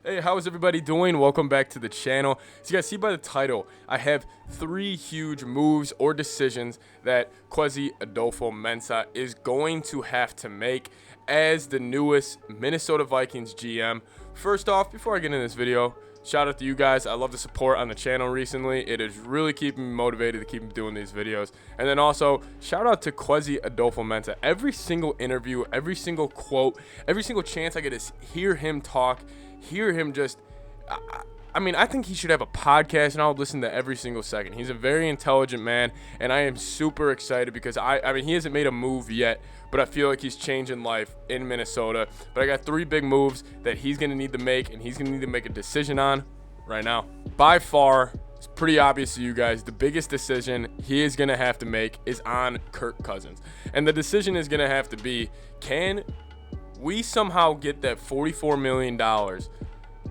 Hey, how is everybody doing? Welcome back to the channel. As you guys see by the title, I have 3 huge moves or decisions that Kwesi Adofo-Mensah is going to have to make as the newest Minnesota Vikings GM. First off, before I get into this video, shout out to you guys. I love the support on the channel recently. It is really keeping me motivated to keep doing these videos. And then also, shout out to Kwesi Adofo-Mensah. Every single interview, every single quote, every single chance I get to hear him talk, hear him just, I think he should have a podcast, and I'll listen to every single second. He's a very intelligent man, and I am super excited because he hasn't made a move yet, but I feel like he's changing life in Minnesota. But I got 3 big moves that he's going to need to make, and he's going to need to make a decision on right now. By far, it's pretty obvious to you guys, the biggest decision he is going to have to make is on Kirk Cousins. And the decision is going to have to be, can we somehow get that $44 million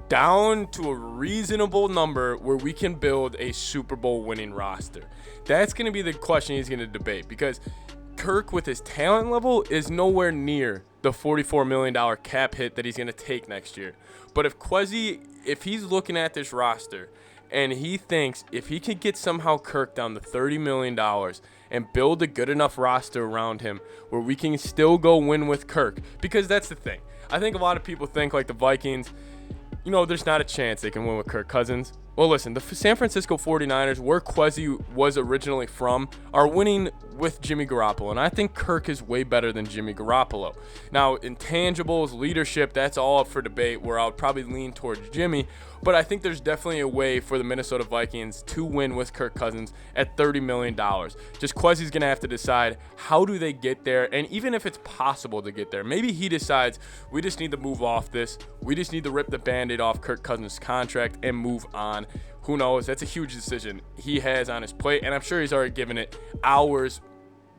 down to a reasonable number where we can build a Super Bowl winning roster? That's going to be the question he's going to debate, because Kirk, with his talent level, is nowhere near the $44 million cap hit that he's going to take next year. But if he's looking at this roster and he thinks if he could get somehow Kirk down to $30 million and build a good enough roster around him where we can still go win with Kirk, because that's the thing. I think a lot of people think like the Vikings, there's not a chance they can win with Kirk Cousins. Well, listen, the San Francisco 49ers, where Kwesi was originally from, are winning with Jimmy Garoppolo, and I think Kirk is way better than Jimmy Garoppolo. Now, intangibles, leadership, that's all up for debate, where I would probably lean towards Jimmy, but I think there's definitely a way for the Minnesota Vikings to win with Kirk Cousins at $30 million. Just Kwesi's going to have to decide, how do they get there, and even if it's possible to get there, maybe he decides we just need to move off this. We just need to rip the Band-Aid off Kirk Cousins' contract and move on. Who knows? That's a huge decision he has on his plate, and I'm sure he's already given it hours,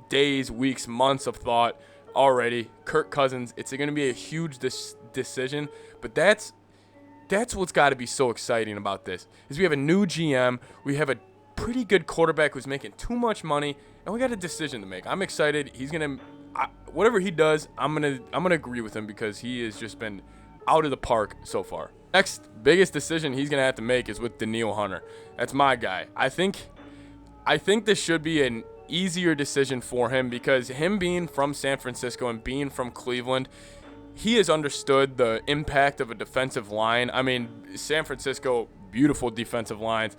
days, weeks, months of thought already. Kirk Cousins, it's going to be a huge decision, but that's what's got to be so exciting about this, is we have a new GM, we have a pretty good quarterback who's making too much money, and we got a decision to make. I'm excited. He's going to, whatever he does, I'm going to agree with him, because he has just been out of the park so far. Next biggest decision he's going to have to make is with Danielle Hunter. That's my guy. I think this should be an easier decision for him, because him being from San Francisco and being from Cleveland, he has understood the impact of a defensive line. San Francisco, beautiful defensive lines.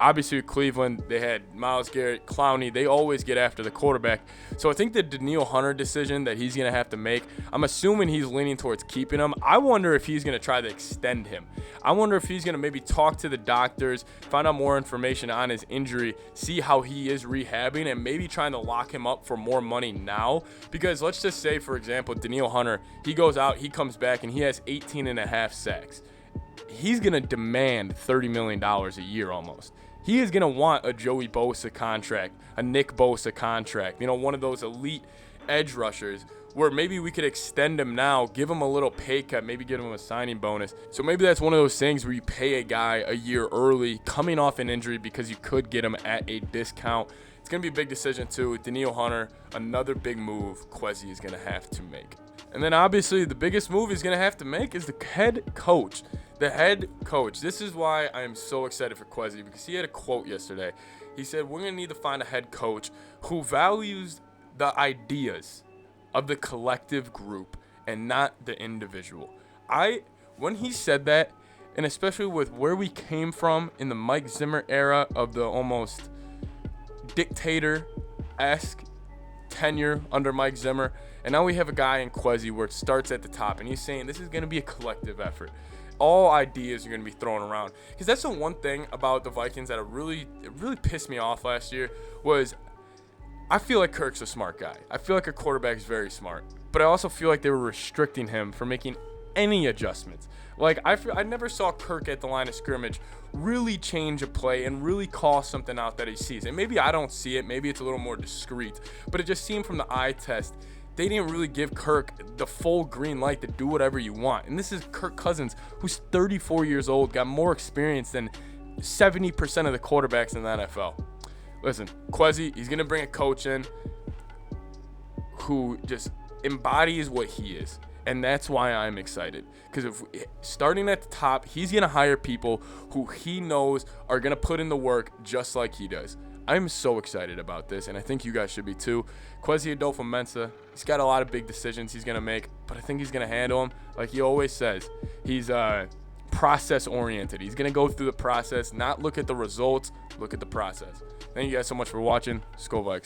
Obviously, with Cleveland, they had Myles Garrett, Clowney. They always get after the quarterback. So I think the Danielle Hunter decision that he's going to have to make, I'm assuming he's leaning towards keeping him. I wonder if he's going to try to extend him. I wonder if he's going to maybe talk to the doctors, find out more information on his injury, see how he is rehabbing, and maybe trying to lock him up for more money now. Because let's just say, for example, Danielle Hunter, he goes out, he comes back, and he has 18.5 sacks. He's going to demand $30 million a year almost. He is going to want a Joey Bosa contract, a Nick Bosa contract, one of those elite edge rushers where maybe we could extend him now, give him a little pay cut, maybe give him a signing bonus. So maybe that's one of those things where you pay a guy a year early coming off an injury because you could get him at a discount. It's going to be a big decision too. Danielle Hunter, another big move Kwesi is going to have to make. And then obviously the biggest move he's going to have to make is the head coach. The head coach. This is why I am so excited for Kwesi, because he had a quote yesterday. He said, we're going to need to find a head coach who values the ideas of the collective group and not the individual. When he said that, and especially with where we came from in the Mike Zimmer era of the almost dictator-esque tenure under Mike Zimmer, and now we have a guy in Kwesi where it starts at the top, and he's saying this is going to be a collective effort. All ideas are going to be thrown around, because that's the one thing about the Vikings that really pissed me off last year was I feel like Kirk's a smart guy. I feel like a quarterback is very smart, but I also feel like they were restricting him from making any adjustments. Like I never saw Kirk at the line of scrimmage really change a play and really call something out that he sees. And maybe I don't see it. Maybe it's a little more discreet, but it just seemed from the eye test they didn't really give Kirk the full green light to do whatever you want. And this is Kirk Cousins, who's 34 years old, got more experience than 70% of the quarterbacks in the NFL. Listen, Kwesi, he's going to bring a coach in who just embodies what he is. And that's why I'm excited. Because if starting at the top, he's going to hire people who he knows are going to put in the work just like he does. I'm so excited about this, and I think you guys should be too. Kwesi Adofo-Mensah, he's got a lot of big decisions he's going to make, but I think he's going to handle them like he always says. He's process-oriented. He's going to go through the process, not look at the results, look at the process. Thank you guys so much for watching. Skol Vikes.